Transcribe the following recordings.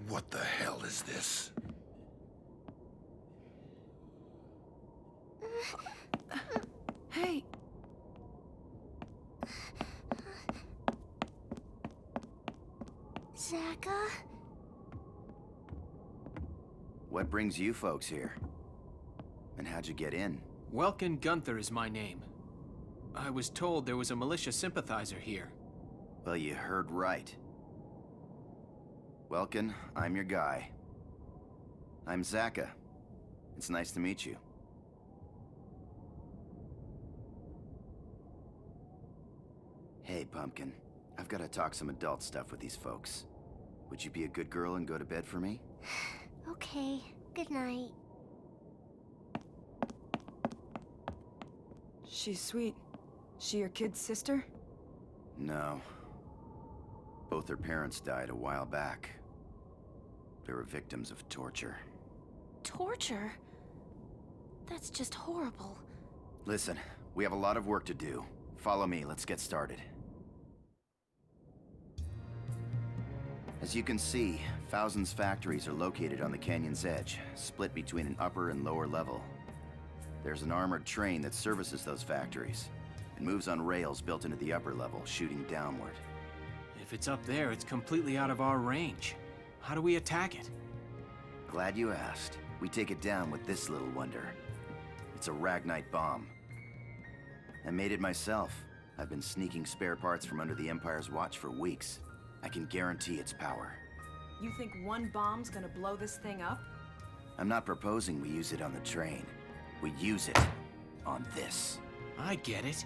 What the hell is this? Hey. Zaka? What brings you folks here? And how'd you get in? Welkin Gunther is my name. I was told there was a militia sympathizer here. Well, you heard right. Welkin, I'm your guy. I'm Zaka. It's nice to meet you. Hey, Pumpkin. I've got to talk some adult stuff with these folks. Would you be a good girl and go to bed for me? Okay, good night. She's sweet. She your kid's sister? No. Both their parents died a while back. They were victims of torture. Torture? That's just horrible. Listen, we have a lot of work to do. Follow me, let's get started. As you can see, thousands factories are located on the canyon's edge, split between an upper and lower level. There's an armored train that services those factories. It moves on rails built into the upper level, shooting downward. If it's up there, it's completely out of our range. How do we attack it? Glad you asked. We take it down with this little wonder. It's a ragnite bomb. I made it myself. I've been sneaking spare parts from under the Empire's watch for weeks. I can guarantee its power. You think one bomb's gonna blow this thing up? I'm not proposing we use it on the train. We use it on this. I get it.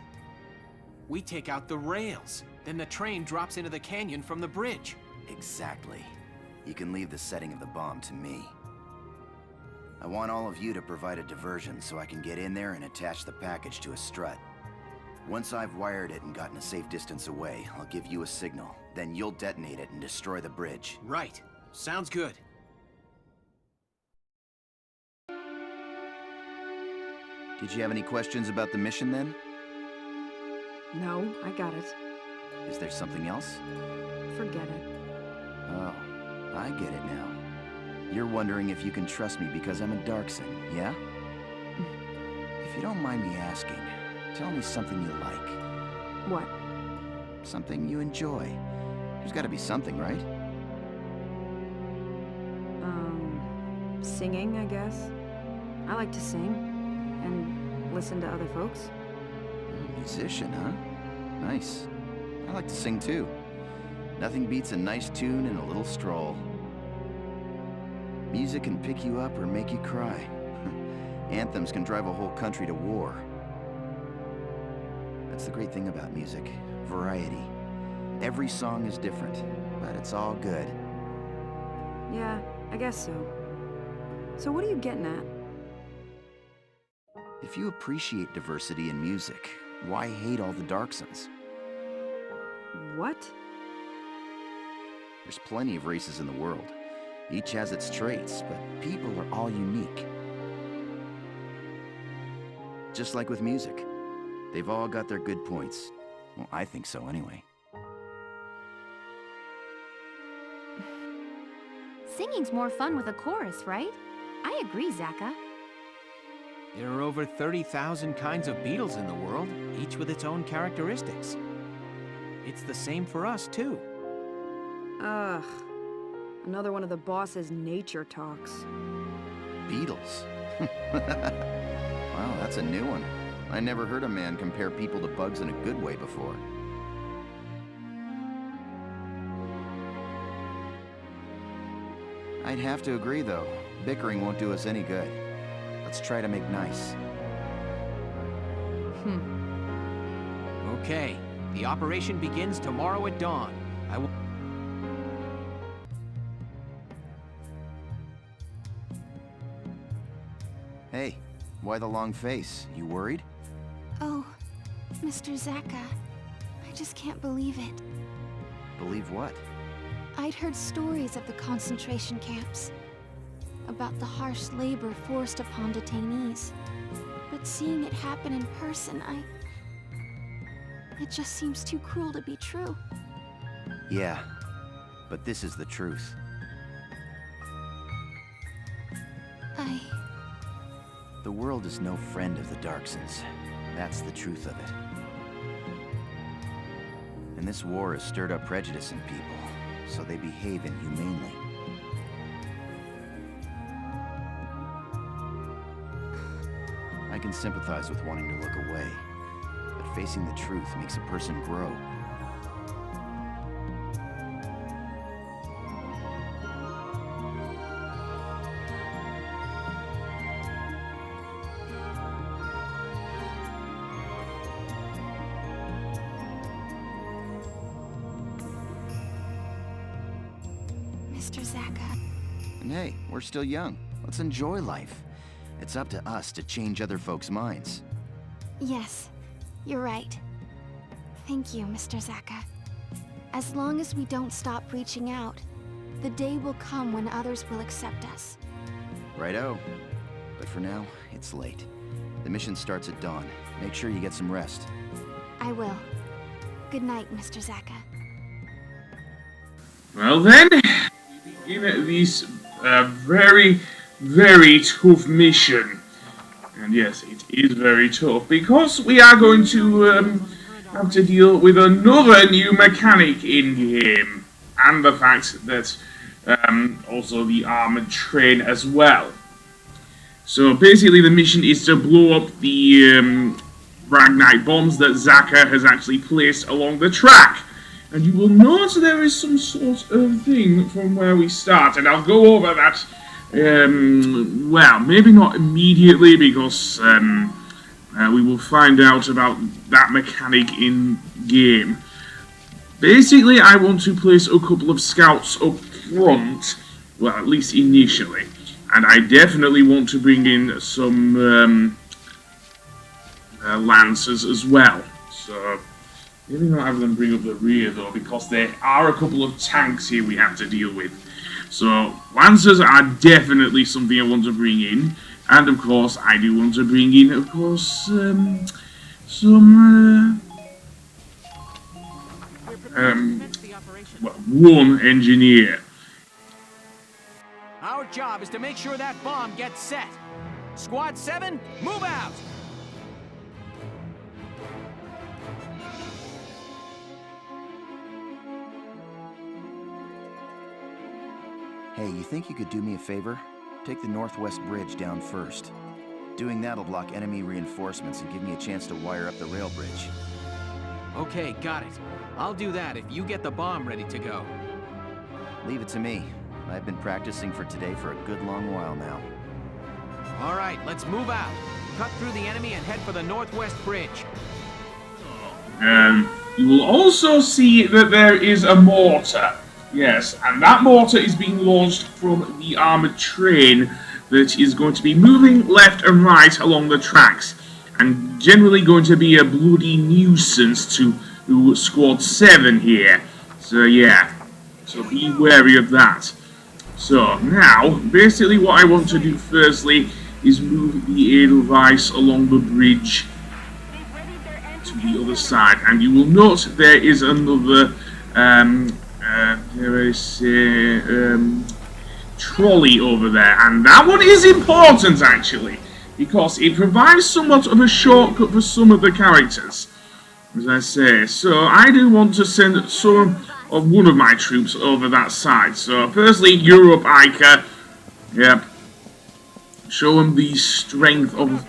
We take out the rails. Then the train drops into the canyon from the bridge. Exactly. You can leave the setting of the bomb to me. I want all of you to provide a diversion so I can get in there and attach the package to a strut. Once I've wired it and gotten a safe distance away, I'll give you a signal. Then you'll detonate it and destroy the bridge. Right. Sounds good. Did you have any questions about the mission then? No, I got it. Is there something else? Forget it. Oh, I get it now. You're wondering if you can trust me because I'm a Darcsen, yeah? If you don't mind me asking, tell me something you like. What? Something you enjoy. There's gotta be something, right? Singing, I guess. I like to sing. And listen to other folks. Musician, huh? Nice. I like to sing too. Nothing beats a nice tune and a little stroll. Music can pick you up or make you cry. Anthems can drive a whole country to war. That's the great thing about music. Variety. Every song is different, but it's all good. Yeah, I guess so. So what are you getting at? If you appreciate diversity in music, why hate all the Darcsens? What? There's plenty of races in the world. Each has its traits, but people are all unique. Just like with music. They've all got their good points. Well, I think so anyway. Singing's more fun with a chorus, right? I agree, Zaka. There are over 30,000 kinds of beetles in the world, each with its own characteristics. It's the same for us, too. Ugh. Another one of the boss's nature talks. Beatles. Wow, that's a new one. I never heard a man compare people to bugs in a good way before. I'd have to agree, though. Bickering won't do us any good. Let's try to make nice. Okay, the operation begins tomorrow at dawn. I will... Hey, why the long face? You worried? Oh, Mr. Zaka. I just can't believe it. Believe what? I'd heard stories of the concentration camps. About the harsh labor forced upon detainees. But seeing it happen in person, it just seems too cruel to be true. Yeah, but this is the truth. The world is no friend of the Darcsens. That's the truth of it. And this war has stirred up prejudice in people, so they behave inhumanely. I can sympathize with wanting to look away, but facing the truth makes a person grow. Mr. Zaka. And hey, we're still young. Let's enjoy life. It's up to us to change other folks' minds. Yes, you're right. Thank you, Mr. Zaka. As long as we don't stop reaching out, the day will come when others will accept us. Righto. But for now, it's late. The mission starts at dawn. Make sure you get some rest. I will. Good night, Mr. Zaka. Well then, we begin this very, very tough mission. And yes, it is very tough, because we are going to have to deal with another new mechanic in-game. And the fact that also the armored train as well. So basically the mission is to blow up the ragnite bombs that Zaka has actually placed along the track. And you will notice there is some sort of thing from where we start, and I'll go over that, well, maybe not immediately, because we will find out about that mechanic in-game. Basically, I want to place a couple of scouts up front, well, at least initially, and I definitely want to bring in some lancers as well, so maybe not have them bring up the rear though, because there are a couple of tanks here we have to deal with. So lancers are definitely something I want to bring in, and of course I do want to bring in, of course, well, one engineer. Our job is to make sure that bomb gets set. Squad 7, move out! Hey, you think you could do me a favor? Take the northwest bridge down first. Doing that'll block enemy reinforcements and give me a chance to wire up the rail bridge. Okay, got it. I'll do that if you get the bomb ready to go. Leave it to me. I've been practicing for today for a good long while now. All right, let's move out. Cut through the enemy and head for the northwest bridge. You will also see that there is a mortar. Yes, and that mortar is being launched from the armoured train that is going to be moving left and right along the tracks, and generally going to be a bloody nuisance to Squad 7 here. So yeah, so be wary of that. So now, basically what I want to do firstly is move the Edelweiss along the bridge to the other side, and you will note there is another there is a trolley over there, and that one is important actually, because it provides somewhat of a shortcut for some of the characters, as I say. So I do want to send some of one of my troops over that side. So firstly, Europe Ica, yep, show them the strength of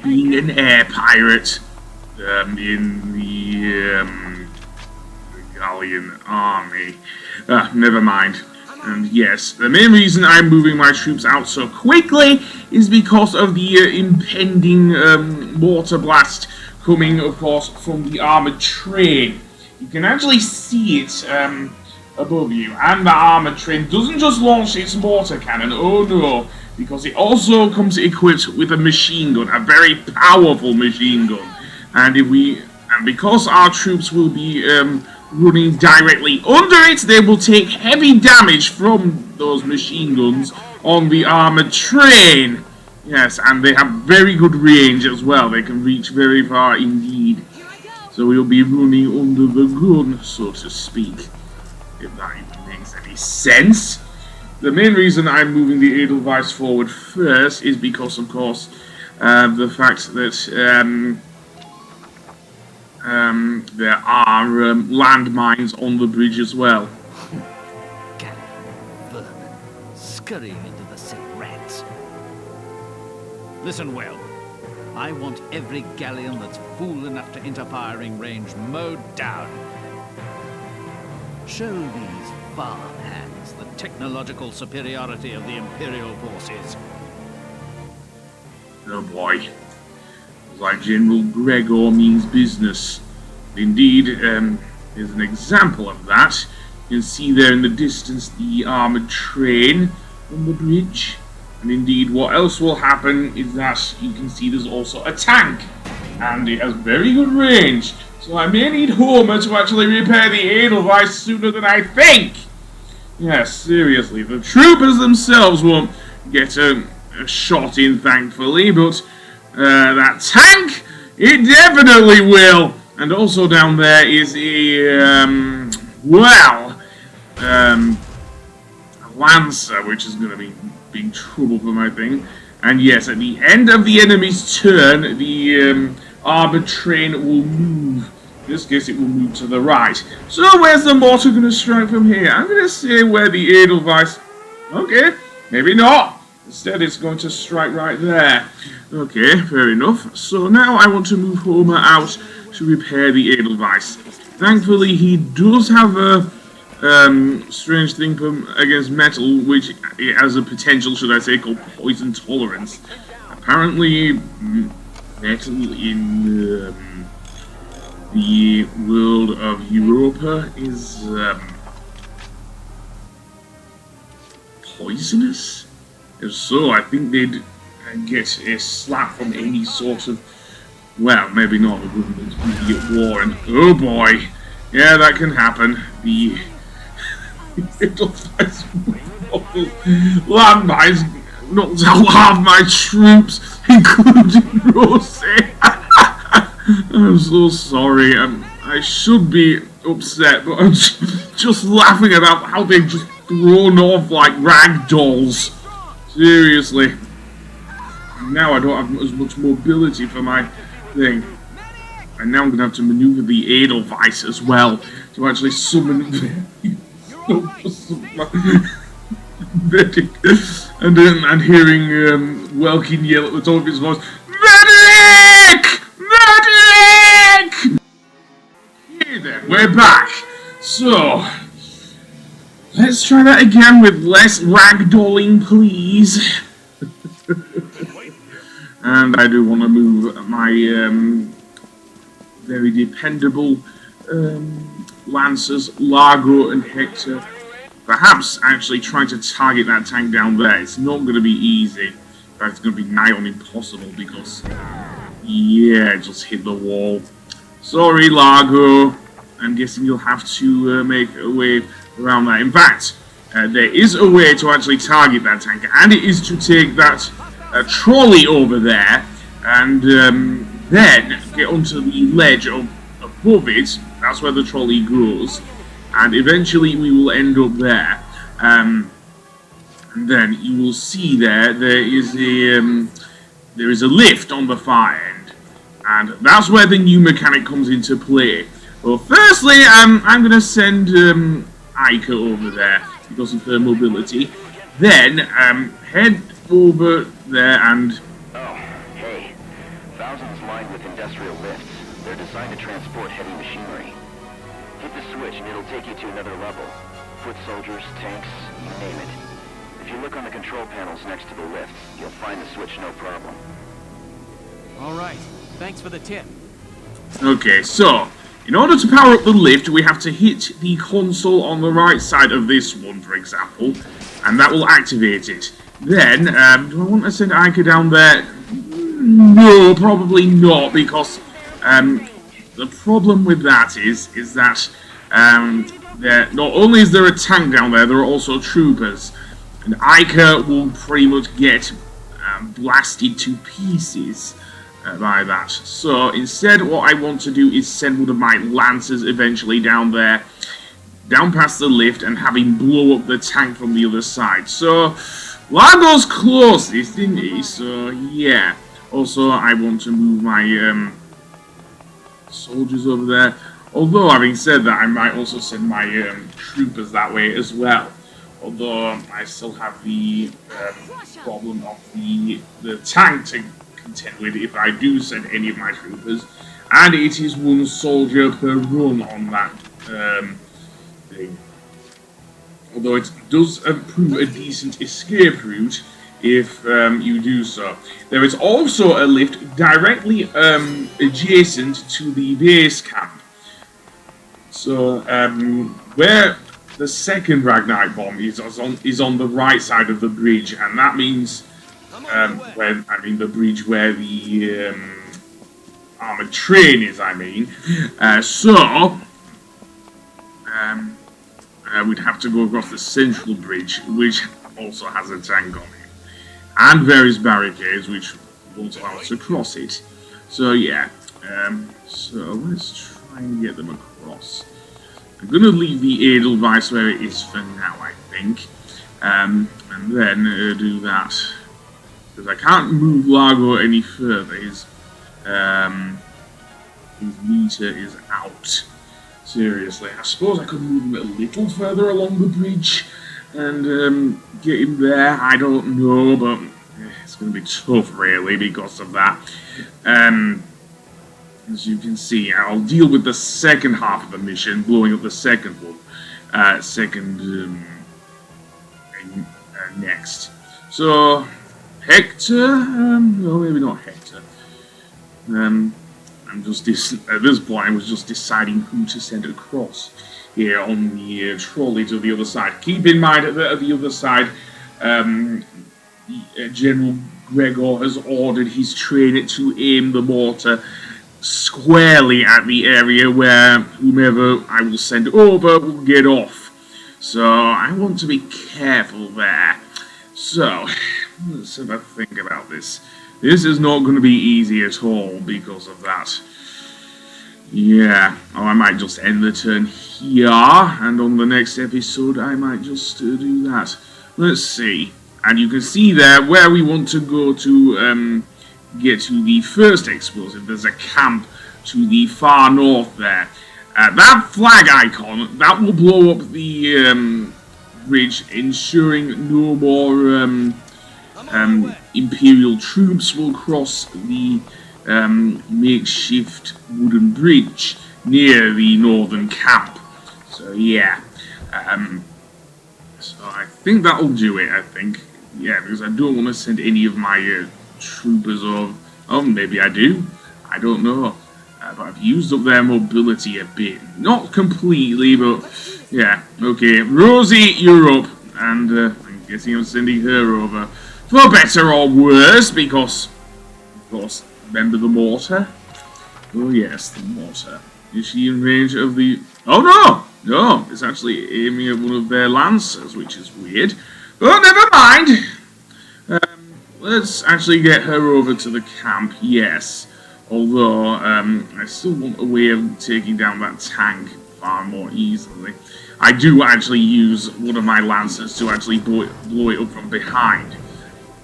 being an air pirate in the Gallian army. Never mind. And yes, the main reason I'm moving my troops out so quickly is because of the impending mortar blast coming, of course, from the armoured train. You can actually see it above you, and the armoured train doesn't just launch its mortar cannon, oh no, because it also comes equipped with a machine gun, a very powerful machine gun. And because our troops will be running directly under it, they will take heavy damage from those machine guns on the armoured train. Yes, and they have very good range as well. They can reach very far indeed. So we'll be running under the gun, so to speak, if that even makes any sense. The main reason I'm moving the Edelweiss forward first is because, of course, the fact that there are landmines on the bridge as well. Galley, vermin, scurrying into the sick rats. Listen well. I want every galleon that's fool enough to enter firing range mowed down. Show these farmhands the technological superiority of the Imperial forces. Oh boy. Like General Gregor means business. Indeed, there's an example of that. You can see there in the distance the armoured train on the bridge. And indeed, what else will happen is that you can see there's also a tank. And it has very good range. So I may need Homer to actually repair the Edelweiss sooner than I think. Yes, seriously, the troopers themselves won't get a shot in, thankfully, but that tank, it definitely will. And also down there is a, a Lancer, which is going to be big trouble for my thing. And yes, at the end of the enemy's turn, the armoured train will move. In this case, it will move to the right. So where's the mortar going to strike from here? I'm going to say where the Edelweiss... Okay, maybe not. Instead, it's going to strike right there. Okay, fair enough. So now I want to move Homer out to repair the Edelweiss. Thankfully, he does have a strange thing against metal, which it has a potential, should I say, called poison tolerance. Apparently, metal in the world of Europa is poisonous. If so, I think they'd get a slap from any sort of, well, maybe not the government, immediate war, and oh boy, yeah, that can happen. The landmines knocked out half my troops, including Rosie. I'm so sorry. I should be upset, but I'm just laughing about how they've just thrown off like rag dolls. Seriously. Now I don't have as much mobility for my thing. And now I'm going to have to maneuver the Edelweiss as well to actually summon medic. And hearing Welkin yell at the top of his voice, Medic! Medic! Here then, we're back. So, let's try that again with less ragdolling, please. And I do want to move my very dependable Lancers, Largo and Hector. Perhaps actually trying to target that tank down there. It's not going to be easy. In fact, it's going to be nigh on impossible because, yeah, it just hit the wall. Sorry, Largo. I'm guessing you'll have to make a way around that. In fact, there is a way to actually target that tank, and it is to take that trolley over there and then get onto the ledge above it. That's where the trolley goes, and eventually we will end up there. And then you will see there is a lift on the far end, and that's where the new mechanic comes into play. Well, firstly, I'm going to send Ica over there because of her mobility. Then head over there and... Oh, hey. Thousands lined with industrial lifts. They're designed to transport heavy machinery. Hit the switch and it'll take you to another level. Foot soldiers, tanks, you name it. If you look on the control panels next to the lifts, you'll find the switch no problem. All right. Thanks for the tip. Okay, so... in order to power up the lift, we have to hit the console on the right side of this one, for example, and that will activate it. Then, do I want to send Ica down there? No, probably not, because the problem with that is that not only is there a tank down there, there are also troopers, and Ica will pretty much get blasted to pieces by that. So instead what I want to do is send one of my Lancers eventually down there, down past the lift, and have him blow up the tank from the other side. So Largo's closest, isn't he? So yeah. Also, I want to move my soldiers over there. Although, having said that, I might also send my troopers that way as well. Although, I still have the problem of the tank to contend with if I do send any of my troopers. And it is 1 soldier per run on that thing. Although it does prove a decent escape route if you do so. There is also a lift directly adjacent to the base camp. So, where the second ragnite bomb is on the right side of the bridge, and that means, the bridge where the armoured train is, we'd have to go across the central bridge, which also has a tank on it, and various barricades which won't allow us to cross it. So yeah, so let's try and get them across. I'm going to leave the Edelweiss where it is for now, I think, and then do that, because I can't move Largo any further. His meter is out. Seriously, I suppose I could move him a little further along the bridge and get him there. I don't know, but it's going to be tough, really, because of that. As you can see, I'll deal with the second half of the mission, blowing up the second one, next. So, Hector? No, maybe not Hector. I'm just at this point, I was just deciding who to send across here on the trolley to the other side. Keep in mind that at the other side, General Gregor has ordered his train to aim the mortar squarely at the area where whomever I will send over will get off. So I want to be careful there. So let's have a think about this. This is not going to be easy at all because of that. Yeah, I might just end the turn here, and on the next episode I might just do that. Let's see. And you can see there where we want to go to get to the first explosive. There's a camp to the far north there. That flag icon, that will blow up the bridge, ensuring no more Imperial troops will cross the makeshift wooden bridge near the northern camp. So yeah, so I think that'll do it, I think. Yeah, because I don't want to send any of my troopers over. Oh, maybe I do. I don't know. But I've used up their mobility a bit. Not completely, but yeah. Okay, Rosie, you're up. And I'm guessing I'm sending her over. For better or worse, because, of course, remember the mortar? Oh yes, the mortar. Is she in range of the... Oh no! No, it's actually aiming at one of their lancers, which is weird. But never mind! Let's actually get her over to the camp, yes. Although, I still want a way of taking down that tank far more easily. I do actually use one of my lancers to actually blow it up from behind.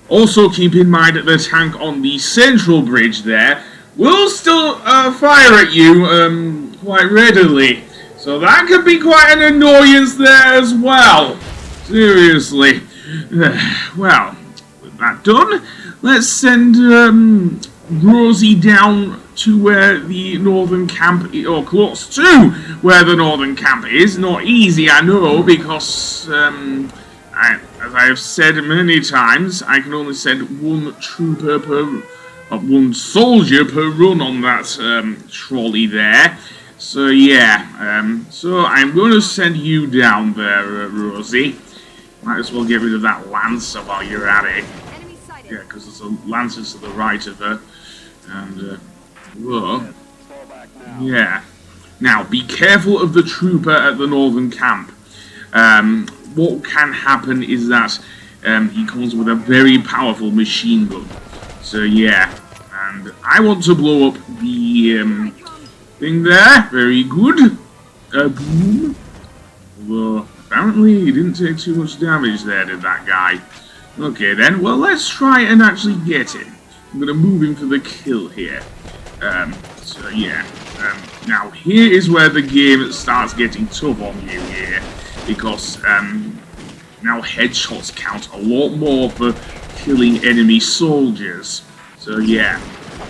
Also, keep in mind that the tank on the central bridge there will still fire at you quite readily. So that could be quite an annoyance there as well. Seriously. Well, with that done, let's send Rosie down to where the northern camp is, or close to where the northern camp is. Not easy, I know, because as I have said many times, I can only send one trooper per, one soldier per run on that trolley there. So yeah, so I'm going to send you down there, Rosie. Might as well get rid of that lancer while you're at it. Yeah, because there's a lancer to the right of her. And, whoa. Yeah. Now, be careful of the trooper at the northern camp. What can happen is that he comes with a very powerful machine gun. So, yeah. And I want to blow up the thing there. Very good. Boom. Although, apparently he didn't take too much damage there, did that guy. Okay then, well let's try and actually get him. I'm gonna move him for the kill here. So yeah. Now here is where the game starts getting tough on you here, because now headshots count a lot more for killing enemy soldiers. So yeah.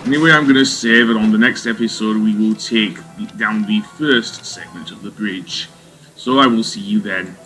Anyway, I'm gonna save it. On the next episode we will take down the first segment of the bridge. So I will see you then.